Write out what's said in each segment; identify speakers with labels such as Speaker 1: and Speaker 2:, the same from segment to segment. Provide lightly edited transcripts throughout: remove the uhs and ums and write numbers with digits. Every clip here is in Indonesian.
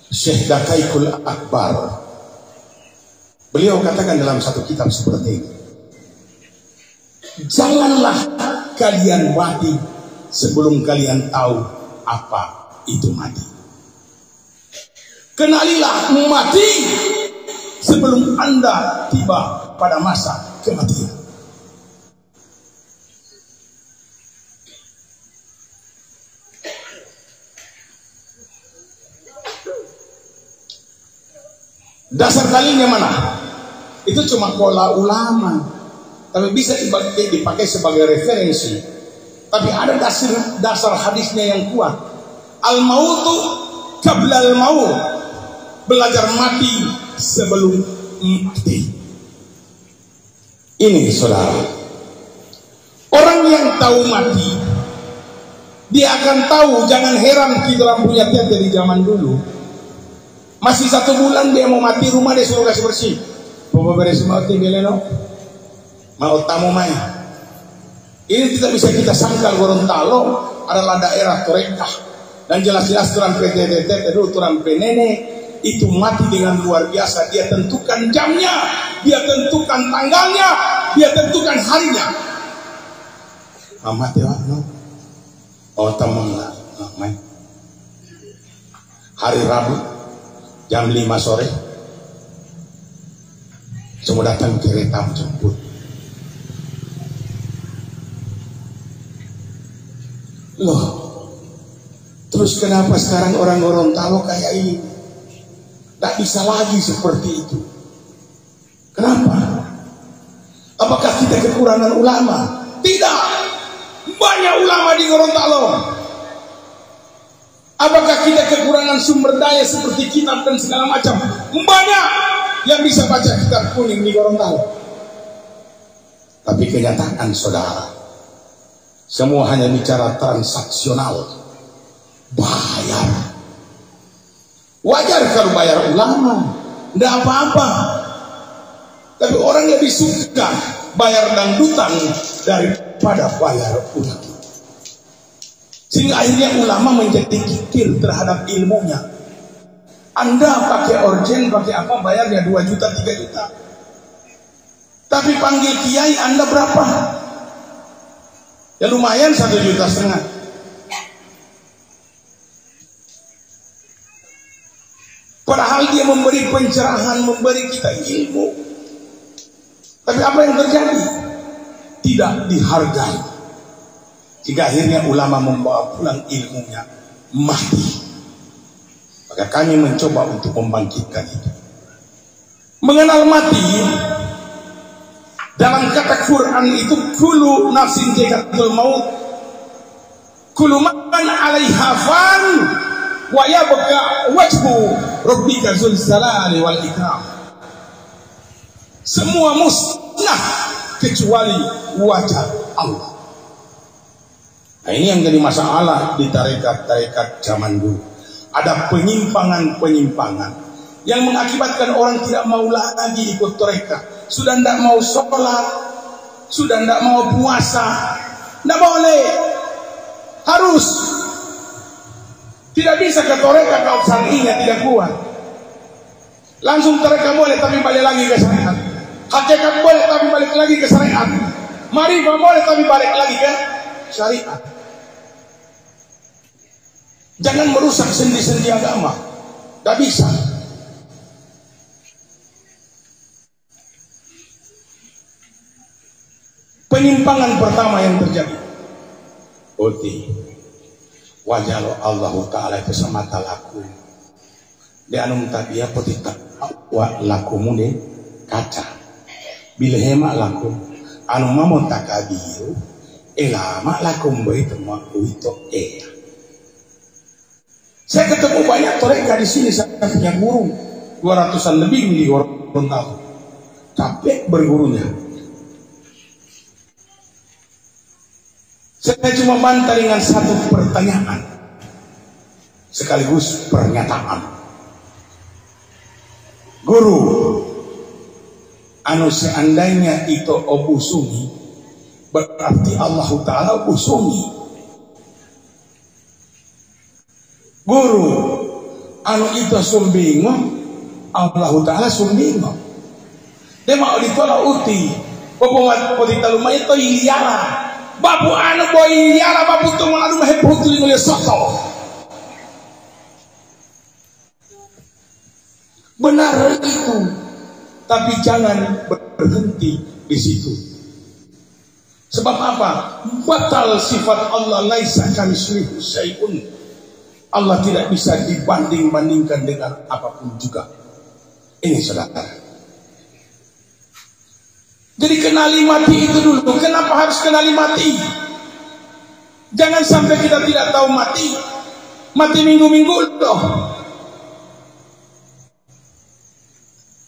Speaker 1: Syekh Dakaikul Akbar, beliau katakan dalam satu kitab seperti ini, janganlah kalian mati sebelum kalian tahu apa itu mati. Kenalilah mati sebelum Anda tiba pada masa kematian. Dasar dalilnya mana? Itu cuma pola ulama, tapi bisa dipakai sebagai referensi. Tapi ada dasar hadisnya yang kuat. Al-mautu qabla al-maut, belajar mati sebelum mati. Ini saudara, orang yang tahu mati, dia akan tahu. Jangan heran kita orang punya tiap dari zaman dulu. Masih 1 bulan dia mau mati, rumah dia suruh kasih bersih. Bapak beres mati beleno, mau tamu main. Ini tidak bisa kita sangkal Gorontalo adalah daerah Torekah, dan jelas-jelas turan PTTT itu turan penene itu mati dengan luar biasa. Dia tentukan jamnya, dia tentukan tanggalnya, dia tentukan harinya. Amat ya, no. Oh tamu lah, main. Hari Rabu jam 5 sore semua datang kereta menjemput. Loh, terus kenapa sekarang orang Gorontalo kayak ini? Tak bisa lagi seperti itu. Kenapa? Apakah kita kekurangan ulama? Tidak. Banyak ulama di Gorontalo. Apakah kita kekurangan sumber daya seperti kitab dan segala macam? Banyak yang bisa baca kitab kuning di Gorontalo. Tapi kenyataan saudara, semua hanya bicara transaksional, bayar. Wajar kalau bayar ulama, tidak apa-apa. Tapi orang lebih suka bayar dangdutan daripada bayar ulama. Sehingga akhirnya ulama menjadi kikir terhadap ilmunya. Anda pakai orjen, pakai apa, bayarnya 2 juta, 3 juta. Tapi panggil kiai Anda berapa? Ya lumayan 1,5 juta. Padahal dia memberi pencerahan, memberi kita ilmu. Tapi apa yang terjadi? Tidak dihargai. Hingga akhirnya ulama membawa pulang ilmunya mati. Maka kami mencoba untuk membangkitkan itu. Mengenal mati dalam kata Quran itu kullu nafsin dha'iqatul maut, kullu man 'alaiha fan wa yabqa wajhu rabbika dzul jalali wal ikram. Semua musnah kecuali wajah Allah. Nah, ini yang jadi masalah di tarekat-tarekat zaman dulu. Ada penyimpangan-penyimpangan yang mengakibatkan orang tidak mau lagi ikut tarekat. Sudah tidak mau sholat, sudah tidak mau puasa, tidak boleh, harus. Tidak bisa ke tarekat kalau syar'inya tidak kuat. Langsung tarekat boleh tapi balik lagi ke syariat. Hakikat boleh tapi balik lagi ke syariat. Marifah boleh tapi balik lagi ke syariat. Jangan merusak sendi-sendi agama. Tidak bisa. Penyimpangan pertama yang terjadi, wajah Allah Ta'ala itu semata laku. Dia anum tabiya poti takwa lakumu de kaca. Bila hemat laku, anu mamon takabiru, elama lakum begitu maku itu Saya ketemu banyak toreka di sini. Saya punya guru 200-an lebih di Gorontalo. Capek bergurunya. Saya cuma bantah dengan satu pertanyaan sekaligus pernyataan. Guru, anu seandainya itu obusumi, berarti Allah Ta'ala obusumi. Guru, anu itu sumbingo Allah Ta'ala sumbingo dia mau ditolak uti popo dita lumayan to iliara babu anu boy iliara babu tu anu mahe putri ngule soto benar itu tapi jangan berhenti di situ. Sebab apa? Batal sifat Allah laisa kamitslihi syai'un. Allah tidak bisa dibanding-bandingkan dengan apapun juga. Ini saudara. Jadi kenali mati itu dulu. Kenapa harus kenali mati? Jangan sampai kita tidak tahu mati. Mati minggu-minggu loh.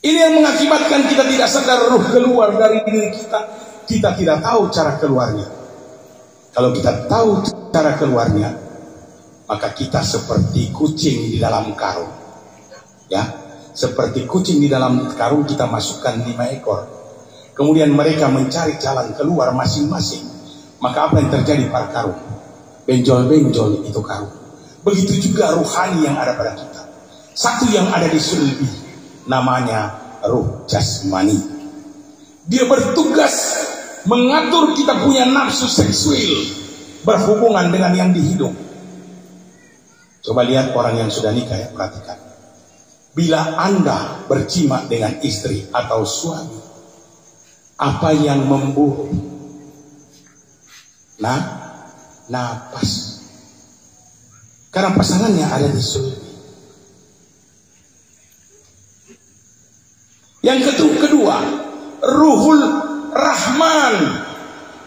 Speaker 1: Ini yang mengakibatkan kita tidak sadar ruh keluar dari diri kita. Kita tidak tahu cara keluarnya. Kalau kita tahu cara keluarnya, maka kita seperti kucing di dalam karung. Ya, seperti kucing di dalam karung kita masukkan 5 ekor. Kemudian mereka mencari jalan keluar masing-masing. Maka apa yang terjadi pada karung? Benjol-benjol itu karung. Begitu juga ruhani yang ada pada kita. Satu yang ada di sulbi, namanya ruh jasmani. Dia bertugas mengatur kita punya nafsu seksual berhubungan dengan yang di hidung. Coba lihat orang yang sudah nikah ya, perhatikan. Bila Anda berjimat dengan istri atau suami, apa yang memburuh? Napas. Karena pasangannya ada di sulbi. Yang kedua, ruhul Rahman,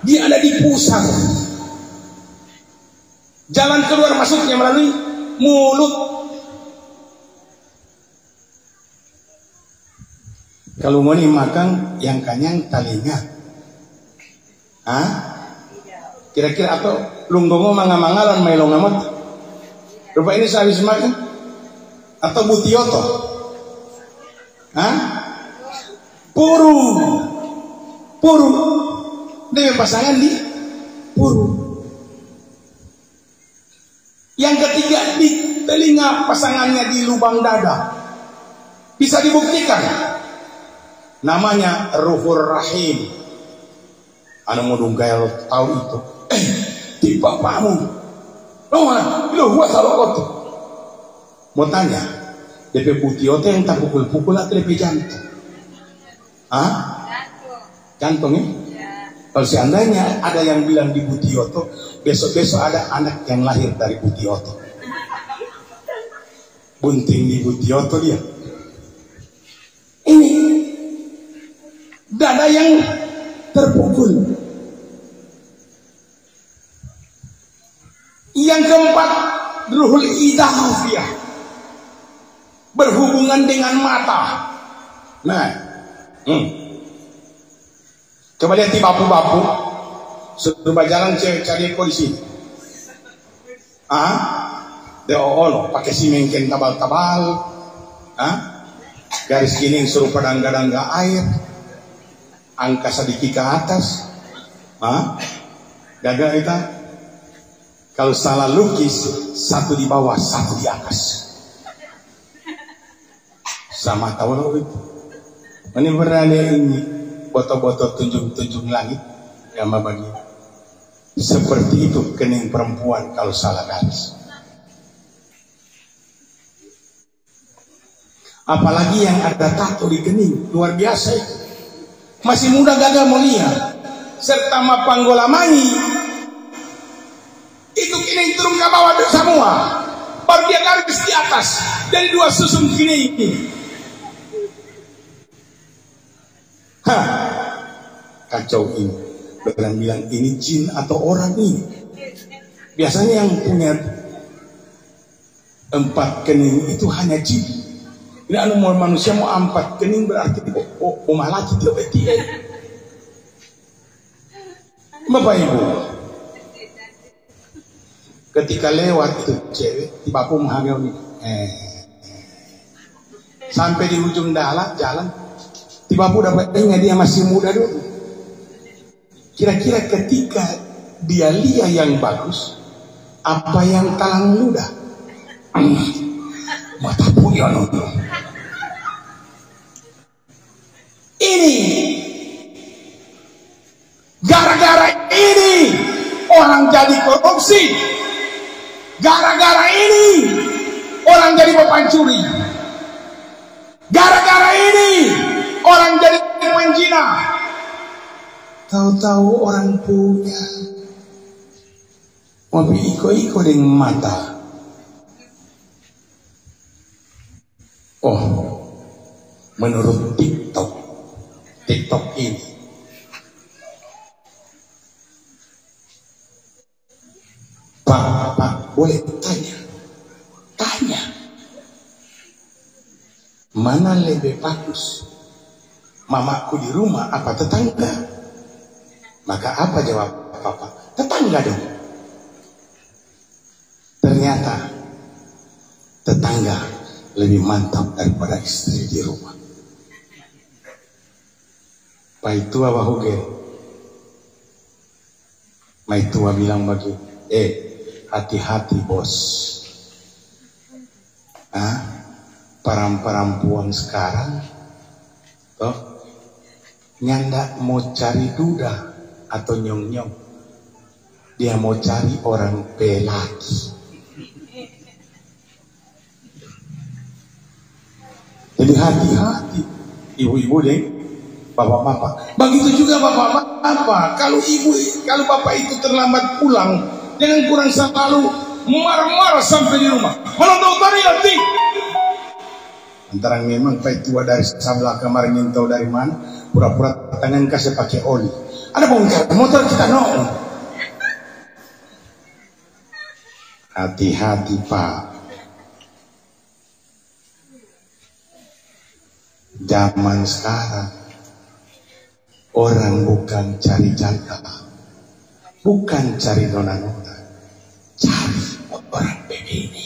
Speaker 1: dia ada di pusat. Jalan keluar masuknya melalui mulut. Kalau mau makan yang kanyang telinga. Kira-kira atau lunggongo manga-mangalan mailong amat. Rupa ini sehabis makan atau butioto. Puru dengan pasangan di puru. Yang ketiga di telinga pasangannya di lubang dada. Bisa dibuktikan. Namanya ruhur rahim. Anu mudung gaya lo tahu itu. Di bapakmu. Lo mana? Lo gua tahu kok. Mau tanya, DP putih ote yang tak pukul-pukul atau DP jantung? Jantung ya? Kalau seandainya ada yang bilang di Butioto, besok-besok ada anak yang lahir dari Butioto. Bunting di Butioto dia. Ini dada yang terpukul. Yang keempat, ruhul idahafiyah, berhubungan dengan mata. Coba lihat di bapu-bapu, suruh jalan cari ekor di sini. Pakai simengken tabal-tabal, garis gini suruh padangga-dangga air, angka sedikit ke atas, gagal kita. Kalau salah lukis, satu di bawah, satu di atas, sama tahu loh itu. Ini berani ini. Foto-foto tunjuk-tunjuk langit gambar bagi seperti itu kening perempuan kalau salah garis. Apalagi yang ada tato di kening, luar biasa itu. Masih muda gagal mulia serta mapanggola mangi itu kening turun ke bawah semua, baru dia garis di atas dari 2 susun kening ini. Kacau ini. Bilang ini jin atau orang ini. Biasanya yang punya 4 kening itu hanya jin. Ini anu manusia mau 4 kening berarti malah kita betul. Bapak Ibu, ketika lewat itu cewek tiba aku menghamil nih. Sampai di ujung jalan tiba aku dapatnya dia masih muda dulu. Kira-kira ketika dia lihat yang bagus, apa yang kalang muda? Mata yono. Ini gara-gara ini orang jadi korupsi, gara-gara ini orang jadi pepancuri, gara-gara ini orang jadi penjina. Tahu-tahu orang punya mobil iko-iko dengan mata. Oh, menurut TikTok ini Pak boleh tanya mana lebih bagus, mamaku di rumah apa tetangga? Maka apa jawab papa? Tetangga dong. Ternyata tetangga lebih mantap daripada istri di rumah. Paitua bahuge. Maitua bilang bagi, hati-hati bos. Perempuan sekarang toh nyanda mau cari duda atau nyong-nyong, dia mau cari orang pelaki. Jadi hati-hati ibu-ibu deh, bapak-bapak. Begitu juga bapak-bapak. Kalau bapak itu terlambat pulang, jangan kurang selalu marah-marah sampai di rumah. Menonton tadi nanti. Antara memang Pak tua dari sebelah kamar ngintau dari mana, pura-pura tangan kasih pakai oli. Ada bongkar motor kita no. Hati-hati Pak. Zaman sekarang orang bukan cari janda, bukan cari nona-nona, cari orang begini.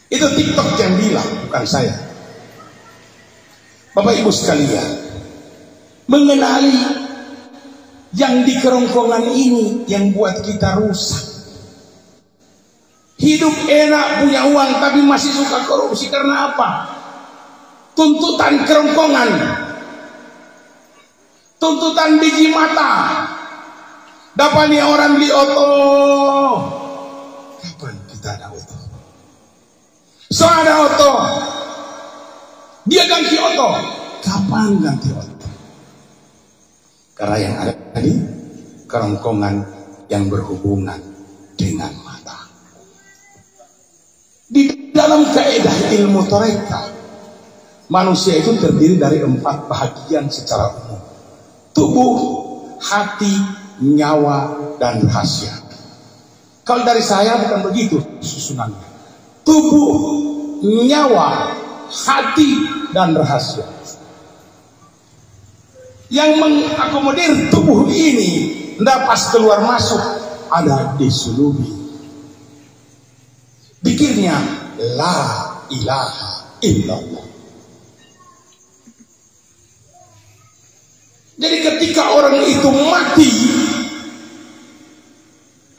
Speaker 1: Itu TikTok yang bilang, bukan saya. Bapak Ibu sekalian, mengenali yang di kerongkongan ini yang buat kita rusak. Hidup enak, punya uang, tapi masih suka korupsi karena apa? Tuntutan kerongkongan, tuntutan biji mata. Dapatnya orang beli oto. Kapan kita ada oto? So ada oto, dia ganti oto. Kapan ganti oto? Karena yang ada tadi kerongkongan yang berhubungan dengan mata. Di dalam kaidah ilmu tarekat, manusia itu terdiri dari 4 bahagian secara umum: tubuh, hati, nyawa, dan rahasia. Kalau dari saya bukan begitu susunannya. Tubuh, nyawa, hati, dan rahasia. Yang mengakomodir tubuh ini tidak pas keluar masuk, ada disulubi. Pikirnya la ilaha illallah. Jadi ketika orang itu mati,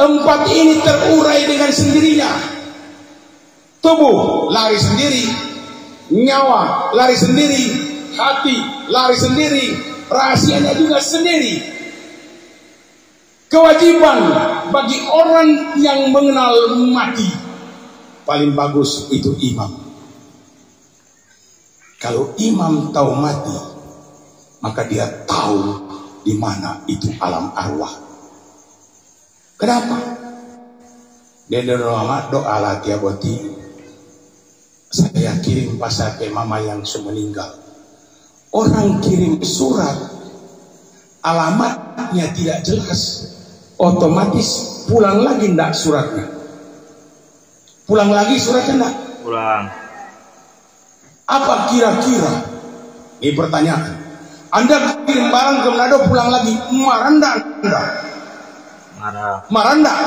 Speaker 1: 4 ini terurai dengan sendirinya. Tubuh lari sendiri, nyawa lari sendiri, hati lari sendiri, rahasianya juga sendiri. Kewajiban bagi orang yang mengenal mati, paling bagus itu imam. Kalau imam tahu mati, maka dia tahu di mana itu alam arwah. Kenapa? Dia doa lah tiap boti. Saya kirim pasal ke mama yang sudah meninggal. Orang kirim surat, alamatnya tidak jelas, otomatis pulang lagi ndak suratnya? Pulang lagi suratnya ndak?
Speaker 2: Pulang.
Speaker 1: Apa kira-kira? Ini pertanyaan. Anda kirim barang ke Manado, pulang lagi, marah ndak? Marah ndak?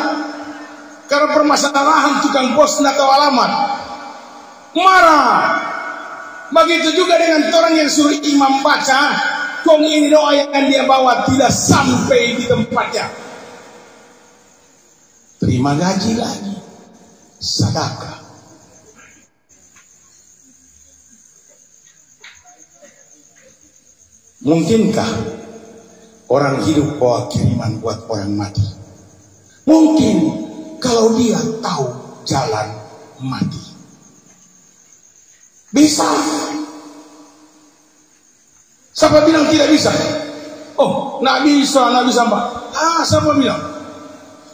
Speaker 1: Karena permasalahan tukang pos ndak tahu alamat. Marah. Begitu juga dengan orang yang suruh imam baca, kong ini doa yang dia bawa tidak sampai di tempatnya. Terima gaji lagi, sedekah. Mungkinkah orang hidup bawa kiriman buat orang mati? Mungkin kalau dia tahu jalan mati. Bisa. Siapa bilang tidak bisa? Oh, nggak bisa, nggak bisa, Pak. Siapa bilang?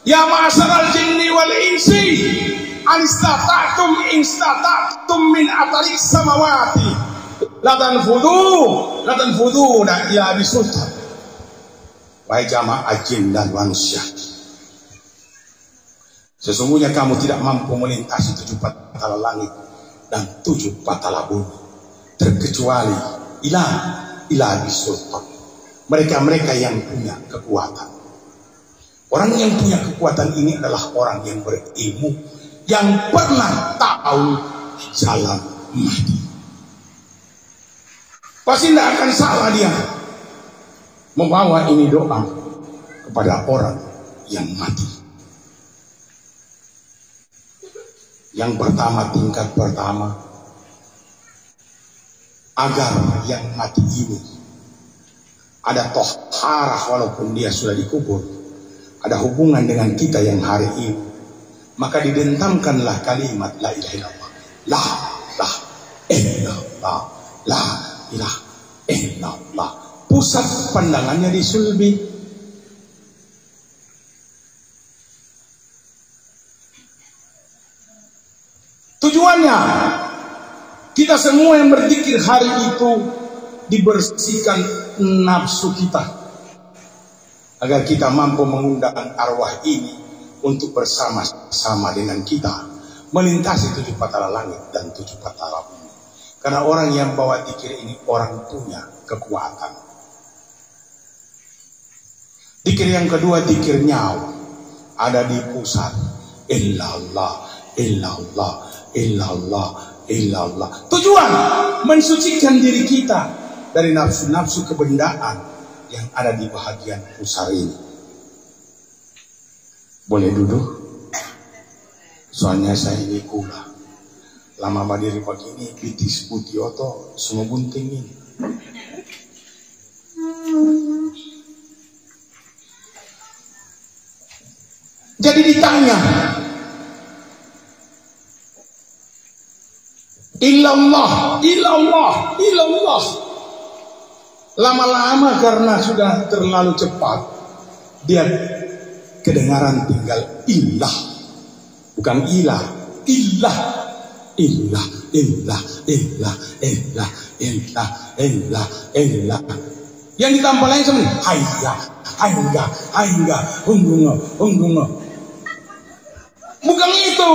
Speaker 1: Ya ma'asyaral jinni wal insi, instatatum min ataris samawati, la tanfudu ila bisultan. Wahai jamaah jin dan manusia, sesungguhnya kamu tidak mampu melintasi 7 patala langit dan 7 patala bumi, terkecuali ila bisultan. Mereka yang punya kekuatan. Orang yang punya kekuatan ini adalah orang yang berilmu, yang pernah tahu jalan mati. Pasti tidak akan salah dia membawa ini doa kepada orang yang mati. Yang pertama, tingkat pertama, agar yang mati ini ada toharah walaupun dia sudah dikubur, ada hubungan dengan kita yang hari ini, maka didentamkanlah kalimat la ilaha illallah, la ilaha illallah. Pusat pandangannya di sulbi. Tujuannya kita semua yang berzikir hari itu dibersihkan nafsu kita, agar kita mampu mengundang arwah ini untuk bersama-sama dengan kita melintasi 7 patala langit dan 7 patala bumi. Karena orang yang bawa zikir ini orang punya kekuatan. Zikir yang kedua, zikir nyawa, ada di pusat. Illallah, illallah, illallah, illallah. Tujuan mensucikan diri kita dari nafsu-nafsu kebendaan yang ada di bahagian pusar ini. Boleh duduk? Soalnya saya ini kula. Lama berdiri begini, pitis putih oto, semua bunting ini. Jadi ditanya, illallah, illallah, illallah. Lama-lama karena sudah terlalu cepat, dia kedengaran tinggal ilah, bukan ilah, ilah, ilah, ilah, ilah, ilah, ilah, ilah, ilah. Yang ditambah lain sama hayya, hayya, hayya, hungunga, hungunga. Bukan itu.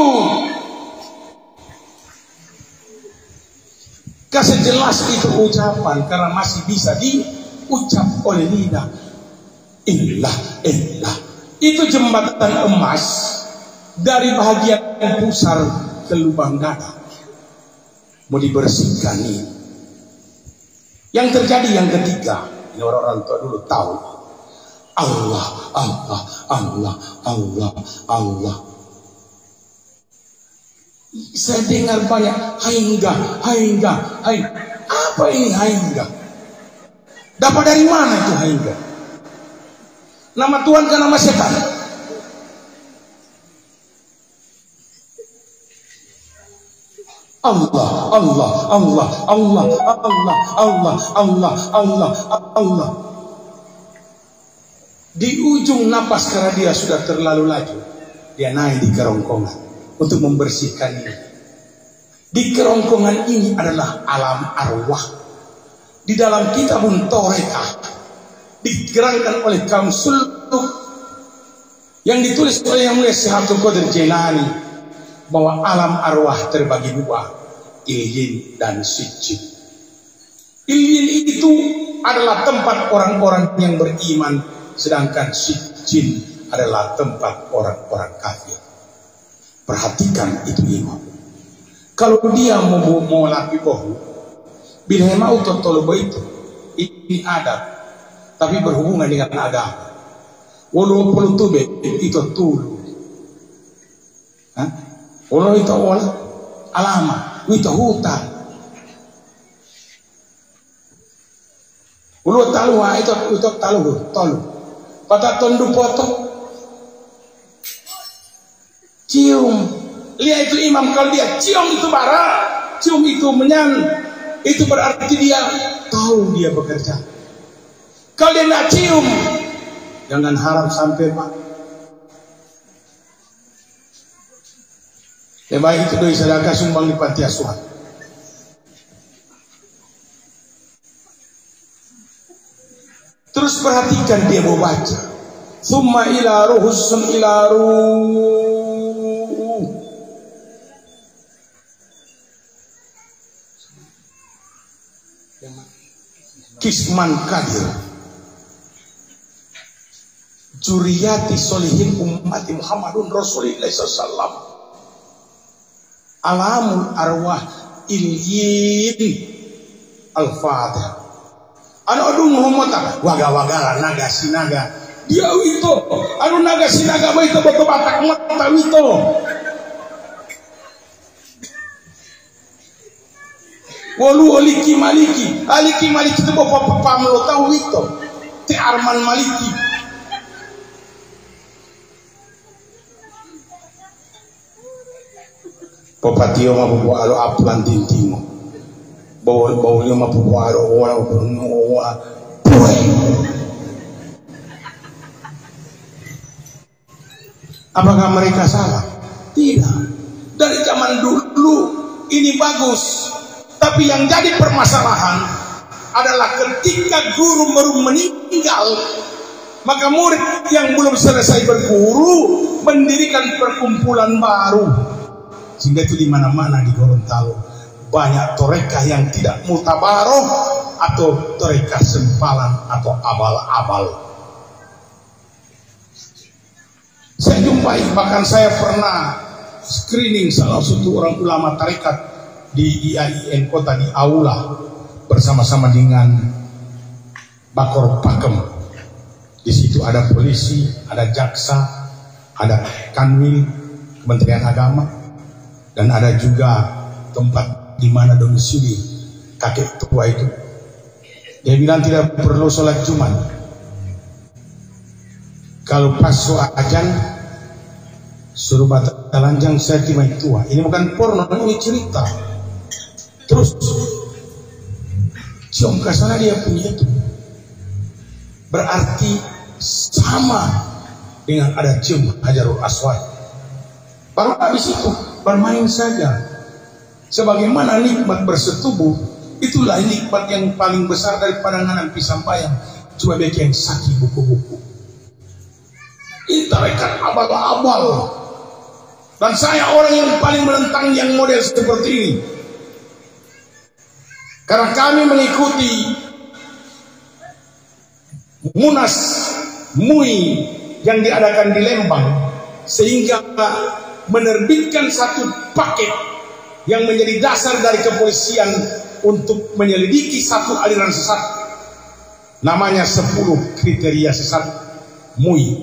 Speaker 1: Kasih jelas itu ucapan karena masih bisa diucap oleh lidah. Ilah, ilah. Itu jembatan emas dari bahagian pusar ke lubang dada. Mau dibersihkan ini. Yang terjadi yang ketiga, ini orang-orang tua dulu tahu. Allah, Allah, Allah, Allah, Allah. Saya dengar banyak haingga, haingga, haingga. Apa ini haingga? Dapat dari mana itu haingga? Nama Tuhan ke nama setan? Allah, Allah, Allah, Allah, Allah, Allah, Allah, Allah, Allah. Di ujung napas karena dia sudah terlalu laju, dia naik di kerongkongan untuk membersihkan ini. Di kerongkongan ini adalah alam arwah. Di dalam kitabun Toreka digerakkan oleh kaum suluk yang ditulis oleh Yang Mulia Syekh Abdul Qadir Jailani bahwa alam arwah terbagi 2, ilyin dan sijjin. Ilyin itu adalah tempat orang-orang yang beriman, sedangkan sijjin adalah tempat orang-orang kafir. Perhatikan itu imam. Kalau dia mau lapi bohu, bila mau totolo itu, ini adat, tapi berhubungan dengan agama. Walau tube itu tulu, walau itu olah alama, itu hutan. Ulu talu itu talu. Pada tondu potong cium. Lihat itu imam, kalau dia cium itu bara, cium itu menyan, itu berarti dia tahu dia bekerja. Kalau dia nggak cium, jangan harap sampai Pak. Baik itu doi sedekah sumbang di panti asuhan. Terus perhatikan dia mau baca. Summa ila ruhusun ila ruh. Kisman kadir. Juriyati solihin ummati Muhammadun Rasulullah sallallahu alamul arwah ilyin al-fatihah. Anu aduh muhammad waga-waga naga sinaga dia itu anu naga sinaga itu betul batak mata itu walu aliki maliki itu bapak pamlo tahu itu ti Arman Maliki. Papatio mapupo alo aplan tintimo. Bawalnya mapupo alo wala puwe. Apakah mereka salah? Tidak. Dari zaman dulu ini bagus. Tapi yang jadi permasalahan adalah ketika guru baru meninggal, maka murid yang belum selesai berguru mendirikan perkumpulan baru. Sehingga itu di mana-mana di Gorontalo banyak torekah yang tidak mutabaroh atau torekah sempalan atau abal-abal. Saya jumpai, bahkan saya pernah screening salah satu orang ulama tarekat di IAIN kota di aula bersama-sama dengan Bakor Pakem. Di situ ada polisi, ada jaksa, ada kanwil Kementerian Agama. Dan ada juga tempat di mana domisili kakek tua itu. Dia bilang tidak perlu sholat Jumat. Kalau pas sholat ajan suruh telanjang saya timai tua. Ini bukan porno, ini cerita. Terus cium ke sana dia punya itu. Berarti sama dengan ada cium Hajarul Aswad. Baru habis itu bermain saja. Sebagaimana nikmat bersetubuh, itulah nikmat yang paling besar dari pandangan pisang bayang. Cuma bagi yang sakit buku-buku. Ini tarekat abal-abal. Dan saya orang yang paling menentang yang model seperti ini. Karena kami mengikuti Munas MUI yang diadakan di Lembang, sehingga menerbitkan satu paket yang menjadi dasar dari kepolisian untuk menyelidiki satu aliran sesat, namanya 10 kriteria sesat MUI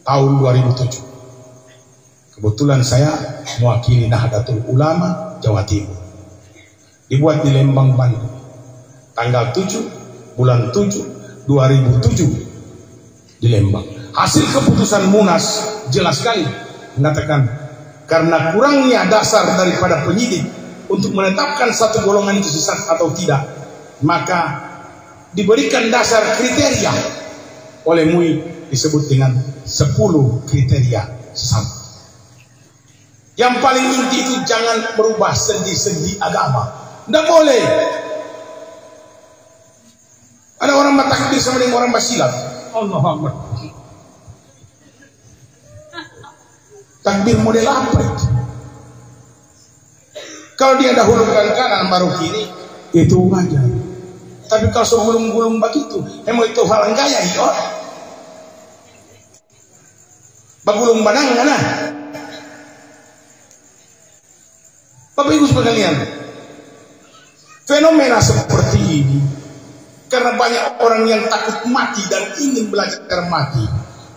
Speaker 1: tahun 2007. Kebetulan saya mewakili Nahdlatul Ulama Jawa Timur. Dibuat di Lembang, Bandung, tanggal 7 bulan 7 2007 di Lembang. Hasil keputusan Munas jelas sekali mengatakan karena kurangnya dasar daripada penyidik untuk menetapkan satu golongan itu sesat atau tidak, maka diberikan dasar kriteria oleh MUI disebut dengan 10 kriteria sesat. Yang paling inti itu jangan merubah sendi-sendi agama. Tidak boleh. Ada orang bertakbir sama dengan orang bersilat. Allahu Akbar. Takbir model apa itu? Kalau dia dahulukan kanan baru kiri, itu wajar. Tapi kalau sebelum-belum begitu, emang itu hal gaya ya. Bagulung banang mana? Bapak Ibu sekalian, fenomena seperti ini karena banyak orang yang takut mati dan ingin belajar mati,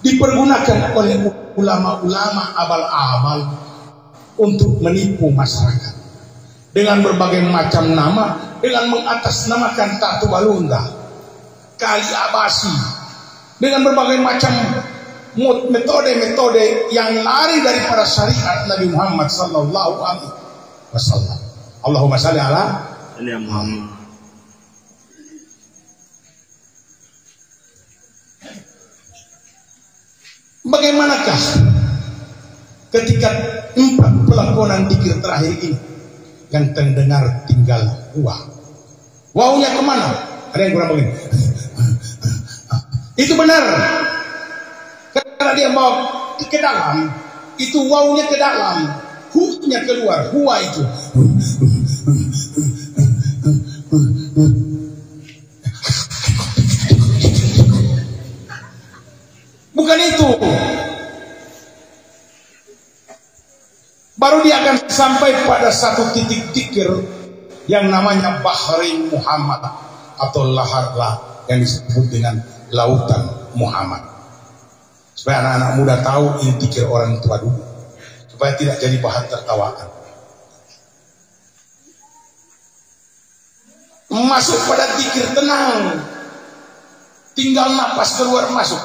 Speaker 1: dipergunakan oleh ulama-ulama abal-abal untuk menipu masyarakat dengan berbagai macam nama, dengan mengatasnamakan Tatu Balunda, kali abasi, dengan berbagai macam metode-metode yang lari daripada syariat Nabi Muhammad sallallahu alaihi wasallam. Allahumma shalli ala Muhammad. Bagaimanakah ketika 4 pelakonan dzikir terakhir ini yang terdengar tinggal wawnya kemana? Ada yang kurang begini. Itu benar. Karena dia bawa ke dalam, itu wawnya ke dalam, hu-nya keluar, huwa itu. Bukan itu. Baru dia akan sampai pada satu titik dzikir yang namanya Bahri Muhammad atau laharlah yang disebut dengan lautan Muhammad. Supaya anak-anak muda tahu ini dzikir orang tua dulu, supaya tidak jadi bahan tertawaan. Masuk pada dzikir tenang, tinggal napas keluar masuk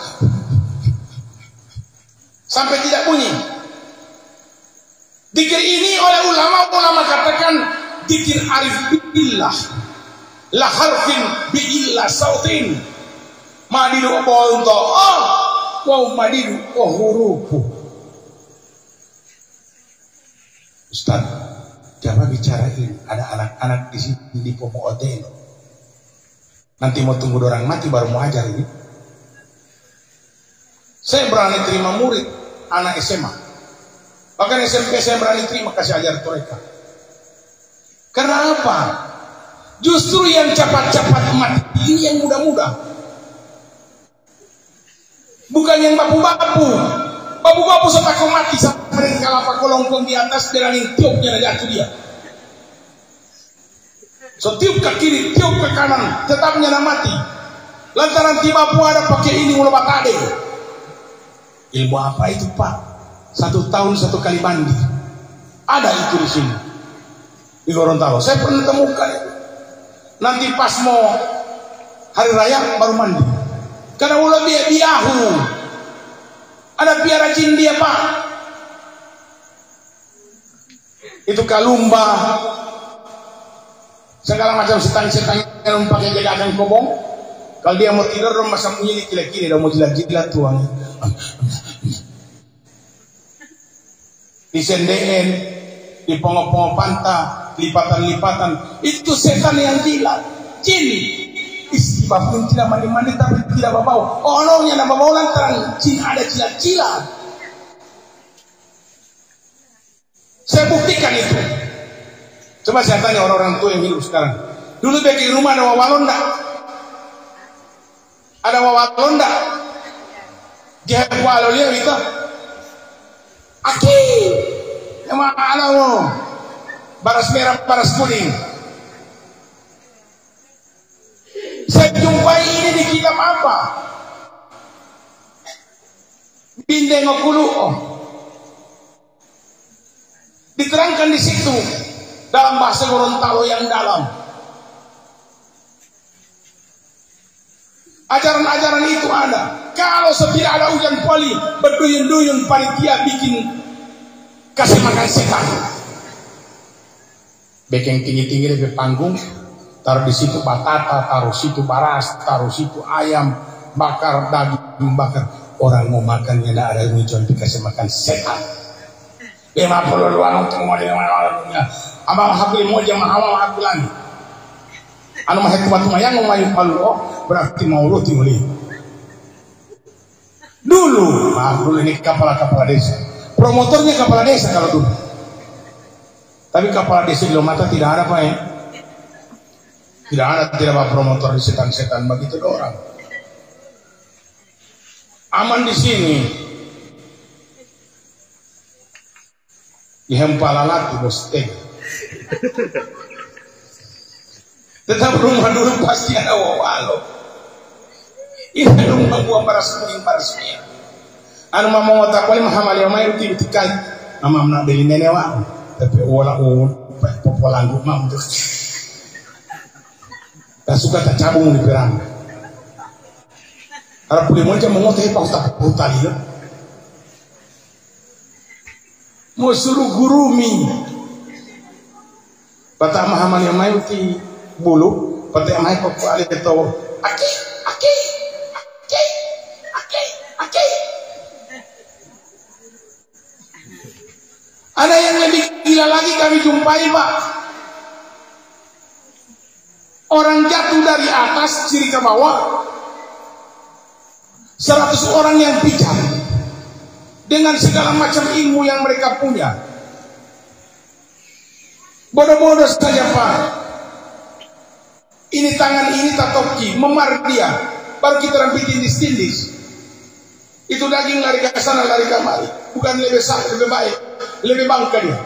Speaker 1: sampai tidak bunyi. Dzikir ini oleh ulama katakan dzikir arif billah, la harfin bi illa sautin, madidu bonto wa madidu hurufu. Ustaz, jangan bicara ini, ada anak-anak di sini di Pomooteno. Nanti mau tunggu orang mati baru mau ajar ini. Saya berani terima murid anak SMA, bahkan SMP saya berani terima kasih ajar mereka. Karena apa? Justru yang cepat-cepat mati ini yang muda-muda, bukan yang bapu-bapu. Bapu-bapu setakau mati sampai kalapa kolongkong di atas dengan tiupnya jatuh dia. So tiup ke kiri, tiup ke kanan, tetap nyana mati. Lantaran tiba bapu ada pakai ini mula batade. Ilmu apa itu Pak? 1 tahun 1 kali mandi. Ada itu di sini di Gorontalo. Saya pernah temukan itu. Nanti pas mau hari raya baru mandi. Karena ulah biahu. Ada piara jin dia Pak. Itu kalumba, segala macam setan-setan yang pakai jagaan kobong. Kalau dia mau tidur dong masa bunyi kiri-kiri, dia mau jilat-jilat tuang. Disendeen, dipongok-pongok pantah, lipatan-lipatan. Itu setan yang jilat, jin. Istighfar pun tidak mandi-mandi tapi tidak bau. Oh nolongnya nama bau lantaran jin ada jilat-jilat. Saya buktikan itu. Coba saya tanya orang-orang tua yang hidup sekarang. Dulu di rumah ada wawalon enggak? Ada wawalon enggak? Dia wawalon dia itu. Aki, emang ada lo. Baras merah, baras kuning. Saya jumpai ini di kitab apa? Bindeng okulu. Diterangkan di situ dalam bahasa Gorontalo yang dalam. Ajaran-ajaran itu ada. Kalau tidak ada hujan poli, berduyun-duyun panitia bikin kasih makan setan. Bikin tinggi-tinggi di panggung. Taruh di situ batata, taruh situ baras, taruh situ ayam bakar, daging bakar. Orang mau makan tidak ada yang muncul dikasih makan setan. 50 untuk mau dengan malamnya. Abang hakul mau jamaah awal hakulan. Anu mah hikmat yang mau mayu palu berarti mau ruti muli. Dulu ini kepala desa. Promotornya kepala desa kalau dulu. Tapi kepala desa di Lomata tidak ada Pak ya. Tidak ada promotor di setan-setan begitu orang. Aman di sini. Di Hempalalat di Bosteng. Tetap rumah dulu pasti ada wawalo. Ini rumah gua paras kuning. Anu mau ngotak wali mahamali yang main rutin tikai. Mama nak beli nenewa. Tapi wala popolan rumah untuk. Tak suka tak cabung di perang. Harap boleh mau jangan mengotai pak ustaz brutal ya. Mau suruh gurumi. Patah mahaman yang main ti bulu, patah yang main kok alih tahu. Aki. Ada yang lebih gila lagi kami jumpai pak. Orang jatuh dari atas ciri ke bawah. 100 orang yang pijak dengan segala macam ilmu yang mereka punya. Bodoh-bodoh saja pak. Ini tangan ini tatoki, memar dia. Baru kita rampit tindis-tindis. Itu daging lari ke sana, lari ke kemari. Bukan lebih sakit, lebih baik, lebih bangka dia.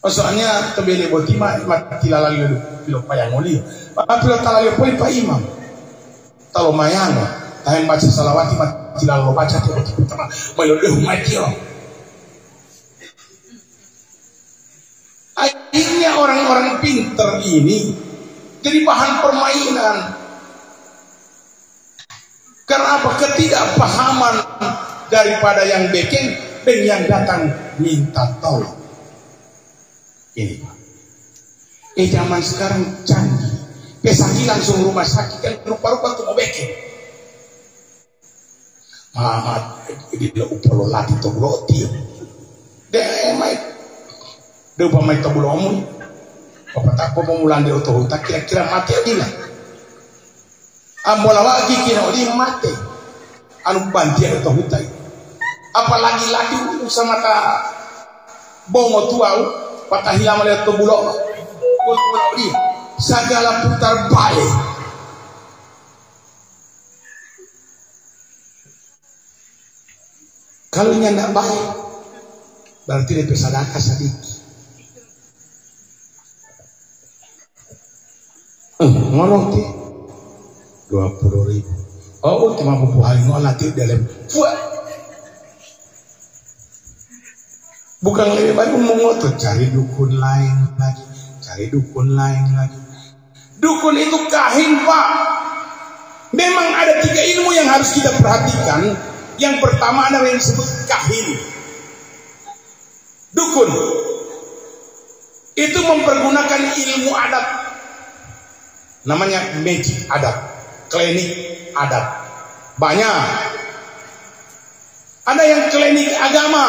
Speaker 1: Soalnya kebeli botima mati lalali pilo payang oli. Pilo talali poi pa imam. Talo mayano, tahan baca salawati mati lalu baca tu pertama. Melodeh mati. Akhirnya orang-orang pinter ini jadi bahan permainan. Karena apa? Ketidakpahaman daripada yang bikin dan yang datang minta tolong. Ini Pak. Zaman sekarang canggih. Pesaki langsung rumah sakit kan rupa-rupa tuh mau bikin. Mamat di upolo lati to roti. Demai. Dia upamai to bulomu. Apa tak pemulan dia to tak kira-kira mati adila. Ambola lagi kira di mati. Anu banti ada to hutai. Apalagi lagi sama ta bongo tuau patah hilang melihat to bulok. Bulok dia segala putar balik. Kalau nya tidak baik berarti dia bersadaka sedikit. Ngorong ti 20.000. Oh, cuma bubuhali ngolah ti dalam. Bukan lebih baik mengotot cari dukun lain lagi, cari dukun lain lagi. Dukun itu kahin pak. Memang ada 3 ilmu yang harus kita perhatikan. Yang pertama adalah yang disebut kahin. Dukun itu mempergunakan ilmu adat. Namanya magic adat, klinik adat. Banyak. Ada yang klinik agama.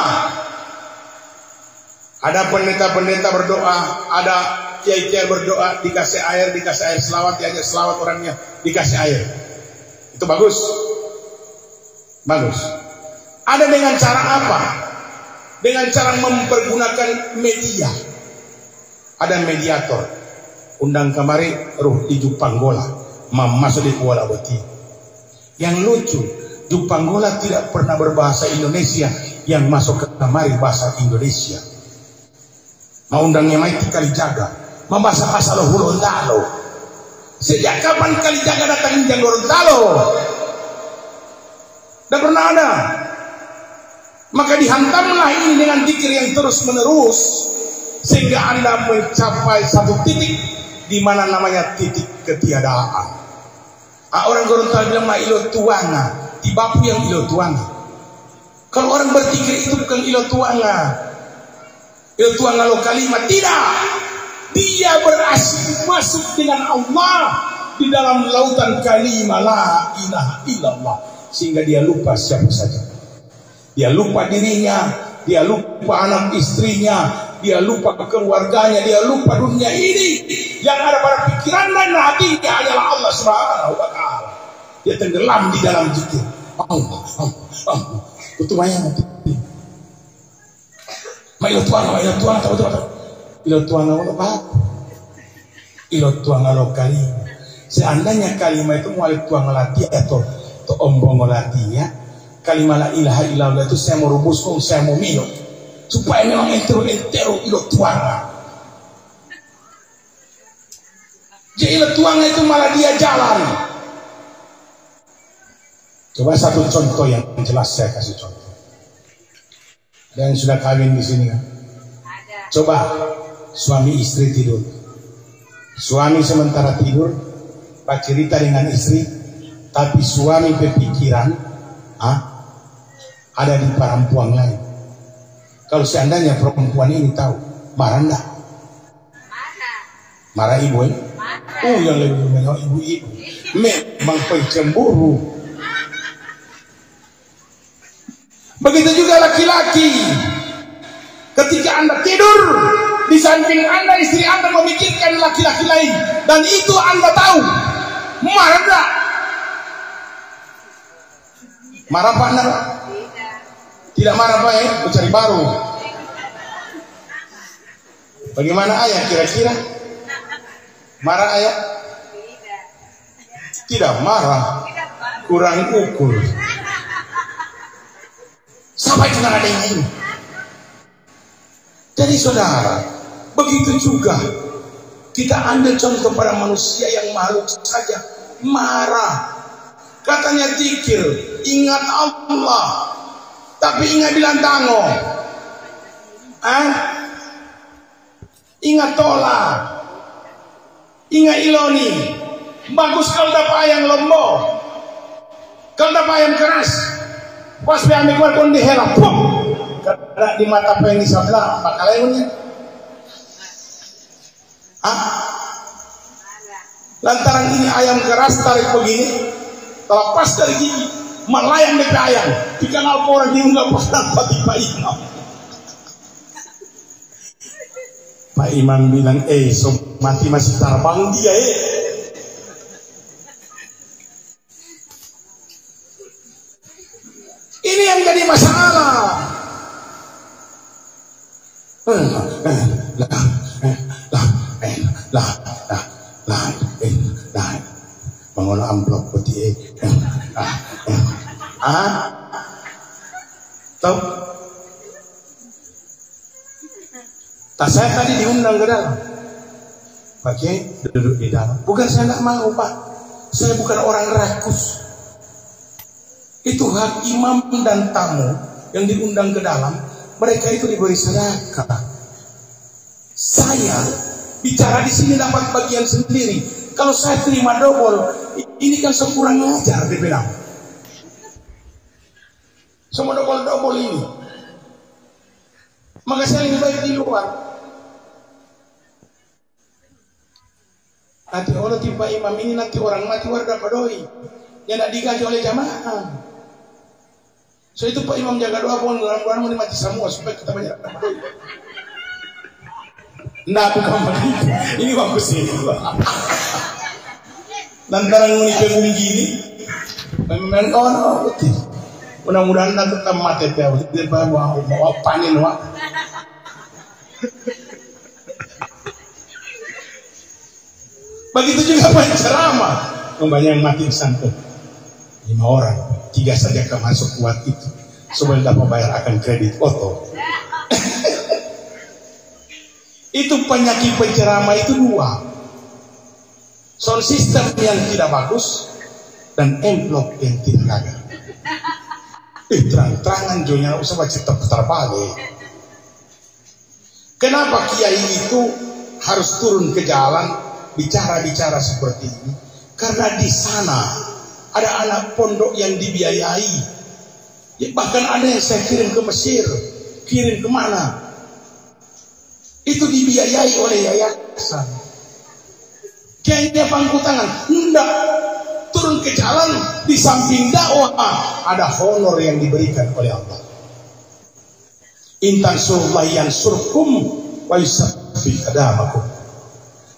Speaker 1: Ada pendeta-pendeta berdoa, ada kiai-kiai berdoa, dikasih air selawat, diajak selawat orangnya, dikasih air. Itu bagus. Bagus. Ada dengan cara apa? Dengan cara mempergunakan media. Ada mediator. Undang kamari ruh di Jupanggola, masuk di Kuala Boti. Yang lucu, Jupanggola tidak pernah berbahasa Indonesia, yang masuk ke kamari bahasa Indonesia. Mau undangnya Maiti Kalijaga, membahasa bahasa Gorontalo. Sejak kapan Kalijaga datang di Gorontalo? Tidak pernah ada. Maka dihantamlah ini dengan zikir yang terus menerus sehingga Anda mencapai satu titik di mana namanya titik ketiadaan. Orang Gorontalo bilang mah ilo tuanga, tibapu yang ilo tuanga. Kalau orang berpikir itu bukan ilo tuanga. Ilo tuanga lo kalimat, tidak. Dia berasik masuk dengan Allah di dalam lautan kalimat la ilaha illallah sehingga dia lupa siapa saja. Dia lupa dirinya, dia lupa anak istrinya, dia lupa keluarganya, dia lupa dunia ini. Yang ada pada pikiran dan hatinya adalah Allah Subhanahu wa taala. Dia tenggelam di dalam zikir. Allah. Itu banyak nanti. Ilo tuanga tahu. Ilo tuanga apa? Ilo tuanga lo kalimat. Seandainya kalimat itu mau tuanga lati atau ombong latinya, kalimat la ilaha illallah itu saya mau rumuskan, saya mau minum supaya memang entero ilo tuanga. Jadi ilo tuanga itu malah dia jalan. Coba satu contoh yang jelas saya kasih contoh. Dan sudah kawin di sini kan? Ada. Coba suami istri tidur. Suami sementara tidur, Pak cerita dengan istri, tapi suami berpikiran ada di perempuan lain. Kalau seandainya perempuan ini tahu, marah enggak? Marah ibu ya? Oh, yang lebih banyak ibu-ibu memang pencemburu. Begitu juga laki-laki, ketika Anda tidur, di samping Anda istri Anda memikirkan laki-laki lain, dan itu Anda tahu, marah enggak? Marah Pak Anda? Tidak marah Pak ya? Mencari baru. Bagaimana ayah kira-kira? Marah ayah? Tidak marah, kurang ukur. Sampai dengan ada yang ini. Jadi saudara, begitu juga kita ambil contoh pada manusia yang makhluk saja marah. Katanya zikir, ingat Allah, tapi ingat bilang tango, ingat tola, ingat iloni. Bagus kalau dapat ayam lombok, kalau dapat ayam keras, pas ambil keluar pun dihelam, karena di mata pengen sebelah, bakal ayamnya. Lantaran ini ayam keras tarik begini, terlepas dari gigi, melayang dari ayam. Dikenal orang ini nggak pernah pati Pak Imam. Pak Imam bilang, so mati masih terbang dia Ini yang jadi masalah. Mengolah amplop putih. Tahu? Tak, saya tadi diundang ke dalam. Pak Kiai duduk di dalam. Bukan saya tidak mau Pak. Saya bukan orang rakus. Itu hak imam dan tamu yang diundang ke dalam. Mereka itu diberi sedekah. Saya bicara di sini dapat bagian sendiri. Kalau saya terima double, ini kan sekurang ajar dia bilang. Semua double ini. Maka saya lebih baik di luar. Nanti Allah tiba imam ini nanti orang mati warga pedoi yang tidak digaji oleh jamaah. So itu Pak Imam jaga doa pun orang-orang ini mati semua supaya kita banyak dapat pedoi. Nah bukan begitu. Ini bagus ini. Lantaran ini penggung gini, memang betul. Mudah-mudahan nanti tetap mati tahu. Dia bawa panen wah. Begitu juga penceramah. Banyak yang mati di sana. 5 orang, 3 saja masuk kuat itu. Sebelum dapat bayar akan kredit oto. Itu penyakit penceramah itu 2. Sound system yang tidak bagus dan envelope yang tidak gagal. Terang-terangan jonya usah baca terbalik. Kenapa kiai itu harus turun ke jalan bicara-bicara seperti ini? Karena di sana ada anak pondok yang dibiayai. Ya, bahkan ada yang saya kirim ke Mesir, kirim kemana? Itu dibiayai oleh yayasan. Kiainya pangku tangan, hendak turun ke jalan di samping dakwah ada honor yang diberikan oleh Allah. Intan surlayan surkum wa yusaffi adamakum.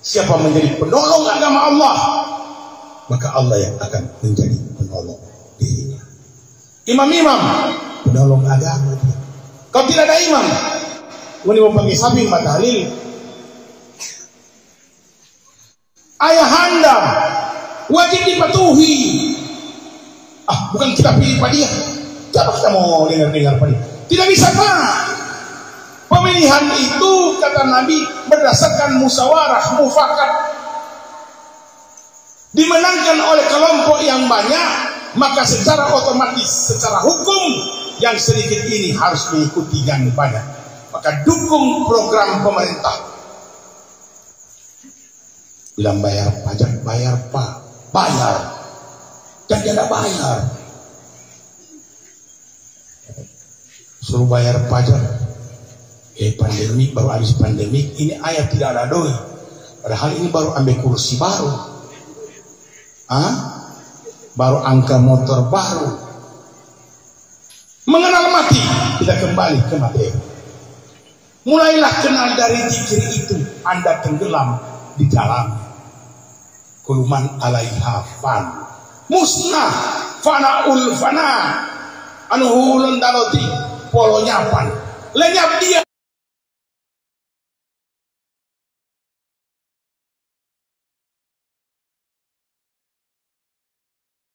Speaker 1: Siapa menjadi penolong agama Allah, maka Allah yang akan menjadi penolong dirinya. Imam-imam penolong agama dia. Kalau tidak ada imam, ini mau pakai samping matahlil. Ayahanda wajib dipatuhi. Bukan kita pilih pada dia. Siapa kita mau dengar-dengar pada dia? Tidak bisa Pak. Pemilihan itu kata Nabi berdasarkan musyawarah mufakat. Dimenangkan oleh kelompok yang banyak, maka secara otomatis, secara hukum yang sedikit ini harus mengikuti yang banyak. Maka dukung program pemerintah. Bilang bayar pajak, bayar Pak. bayar, kan dia ada bayar, suruh bayar pajak. Pandemi, baru habis pandemi, ini ayat tidak ada doi, padahal ini baru ambil kursi baru, baru angka motor baru. Mengenal mati, kita kembali ke materi. Mulailah kenal dari zikir itu, Anda tenggelam di dalam. Kuluman alaiha fan, musnah fanaul fana, anu hulun daloti polo nyapan, lenyap dia